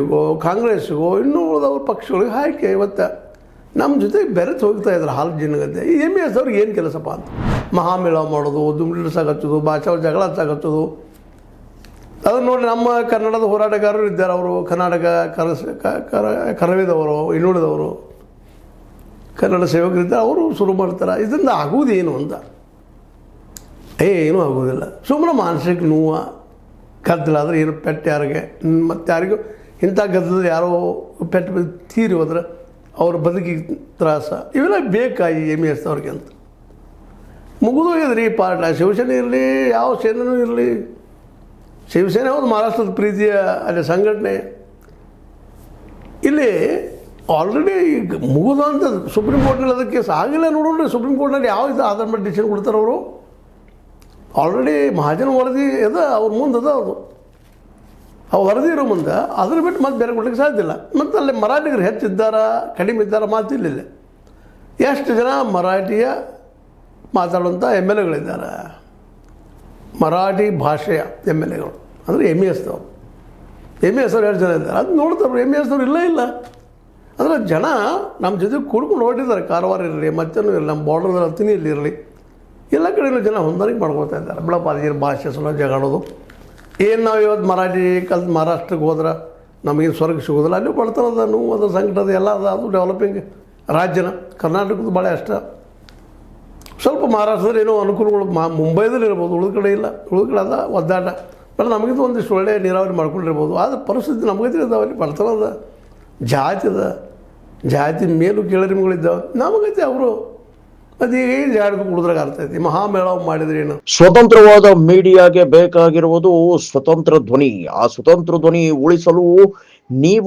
ಪಿಗೋ ಕಾಂಗ್ರೆಸ್ಸಿಗೋ ಇನ್ನೂ ಉಳಿದವ್ರ ಪಕ್ಷಗಳಿಗೆ ಹಾಕಿ ಇವತ್ತು ನಮ್ಮ ಜೊತೆಗೆ ಬೆರೆತು ಹೋಗ್ತಾ ಇದ್ದಾರೆ ಹಾಲು ಜಿನ್ನಗದ್ದೆ. ಈ MES ಅವ್ರಿಗೆ ಏನು ಕೆಲಸಪ್ಪ ಅಂತ ಮಹಾಮೇಳಾವ್ ಮಾಡೋದು, ದುಂಬಿಳು ಸಾಗಚ್ಚೋದು, ಭಾಷಾ ಜಗಳ ಸಾಗಚ್ಚೋದು. ಅದನ್ನು ನೋಡಿ ನಮ್ಮ ಕನ್ನಡದ ಹೋರಾಟಗಾರರು ಇದ್ದಾರೆ. ಅವರು ಕರ್ನಾಟಕ ಕರವಿದವರು, ಇನ್ನುಳಿದವರು ಕನ್ನಡ ಸೇವಕರಿದ್ದಾರೆ. ಅವರು ಶುರು ಮಾಡ್ತಾರೆ. ಇದರಿಂದ ಆಗುವುದೇನು ಅಂತ ಏನೂ ಆಗೋದಿಲ್ಲ. ಸುಮ್ಮನೆ ಮಾನಸಿಕ ನೋವು ಗದ್ದಲಾದ್ರೆ ಏನು ಪೆಟ್ಟು ಯಾರಿಗೆ ಮತ್ತು ಯಾರಿಗೂ ಇಂಥ ಗದ್ದಲದಲ್ಲಿ ಯಾರೋ ಪೆಟ್ಟು ತೀರಿ ಹೋದ್ರೆ ಅವ್ರ ಬದುಕಿಗೆ ತ್ರಾಸ. ಇವೆಲ್ಲ ಬೇಕಾ ಈ MES ಅವ್ರಿಗೆ ಅಂತ ಮುಗಿದೋಗಿದ್ರಿ ಈ ಪಾಠ. ಶಿವಸೇನೆ ಇರಲಿ, ಯಾವ ಸೇನೆನೂ ಇರಲಿ, ಶಿವಸೇನೆ ಒಂದು ಮಹಾರಾಷ್ಟ್ರದ ಪ್ರೀತಿಯ ಅಲ್ಲಿ ಸಂಘಟನೆ. ಇಲ್ಲಿ ಆಲ್ರೆಡಿ ಈಗ ಮುಗಿದಂಥದ್ದು ಸುಪ್ರೀಂ ಕೋರ್ಟ್ನಲ್ಲಿ ಅದಕ್ಕೆ ಆಗಿಲ್ಲ. ನೋಡೋಣ್ರಿ ಸುಪ್ರೀಂ ಕೋರ್ಟ್ನಲ್ಲಿ ಯಾವ ಇದು ಆಧಾರ ಮೇಲೆ ಡಿಸಿಷನ್ ಕೊಡ್ತಾರೆ ಅವರು. ಆಲ್ರೆಡಿ ಮಹಾಜನ ವರದಿ ಅದ ಅವ್ರ ಮುಂದೆ ಅದ. ಆ ವರದಿ ಇರೋ ಮುಂದೆ ಅದ್ರ ಬಿಟ್ಟು ಮತ್ತೆ ಬೇರೆ ಕೊಡ್ಲಿಕ್ಕೆ ಸಾಧ್ಯ ಇಲ್ಲ. ಮತ್ತು ಅಲ್ಲಿ ಮರಾಠಿಗರು ಹೆಚ್ಚಿದ್ದಾರ ಕಡಿಮೆ ಇದ್ದಾರ ಮಾತಿಲ್ಲ. ಎಷ್ಟು ಜನ ಮರಾಠಿಯ ಮಾತಾಡುವಂಥ MLAಗಳಿದ್ದಾರೆ, ಮರಾಠಿ ಭಾಷೆಯ MLAಗಳು ಅಂದರೆ MES ಅವ್ರು. MES ಅವ್ರು ಎರಡು ಜನ ಇದ್ದಾರೆ. ಅದು ನೋಡ್ತಾರೆ. MES ಅವ್ರು ಇಲ್ಲ ಅಂದರೆ ಜನ ನಮ್ಮ ಜೊತೆ ಕೂಡ್ಕೊಂಡು ಹೊರಟಿದ್ದಾರೆ. ಕಾರವಾರ ಇರಲಿ, ಮತ್ತೇನೂ ಇರಲಿ, ನಮ್ಮ ಬಾರ್ಡರ್ ಹತ್ತಿನಿಯಲ್ಲಿ ಇರಲಿ, ಎಲ್ಲ ಕಡೆಯೂ ಜನ ಹೊಂದಾಣಿಕೆ ಮಾಡ್ಕೊಳ್ತಾ ಇದ್ದಾರೆ. ಬಿಡಪ್ಪ ಅದೇನು ಭಾಷೆ ಸಲ ಜಗಾಡೋದು ಏನು. ನಾವು ಇವತ್ತು ಮರಾಠಿ ಕಲ್ತು ಮಹಾರಾಷ್ಟ್ರಕ್ಕೆ ಹೋದ್ರೆ ನಮಗೇನು ಸ್ವರ್ಗ ಸಿಗೋದಿಲ್ಲ. ಅಲ್ಲಿ ಬಡ್ತಾರದ ನೋವು ಅದು ಸಂಕಟದ ಎಲ್ಲ ಅದು ಡೆವಲಪಿಂಗ್ ರಾಜ್ಯನ. ಕರ್ನಾಟಕದ ಭಾಳ ಅಷ್ಟ. ಸ್ವಲ್ಪ ಮಹಾರಾಷ್ಟ್ರದಲ್ಲಿ ಏನೋ ಅನುಕೂಲಗಳು ಮುಂಬೈದಲ್ಲಿ ಇರ್ಬೋದು, ಉಳಿದ ಕಡೆ ಇಲ್ಲ. ಉಳಿದ ಕಡೆ ಅದ ಒದ್ದಾಟ. ಬಟ್ ನಮಗಿದು ಒಂದಿಷ್ಟು ಒಳ್ಳೆಯ ನೀರಾವರಿ ಮಾಡ್ಕೊಂಡಿರ್ಬೋದು. ಆದರೆ ಪರಿಸ್ಥಿತಿ ನಮಗೈತಿ ಇದ್ದಾವಲ್ಲಿ ಬಡ್ತಾರದ ಜಾತಿ ಅದ. ಜಾತಿ ಮೇಲೂ ಕೇಳರಿಮೆಗಳಿದ್ದಾವೆ ನಮಗೈತಿ. ಅವರು ಅದೀಗ ಜಾಡಿದು ಕುಡಿದ್ರಾಗ ಅರ್ಥೈತಿ. ಮಹಾಮೇಳಾವ್ ಮಾಡಿದ್ರೆ ಏನು. ಸ್ವತಂತ್ರವಾದ ಮೀಡಿಯಾಗೆ ಬೇಕಾಗಿರುವುದು ಸ್ವತಂತ್ರ ಧ್ವನಿ. ಆ ಸ್ವತಂತ್ರ ಧ್ವನಿ ಉಳಿಸಲು ನೀವು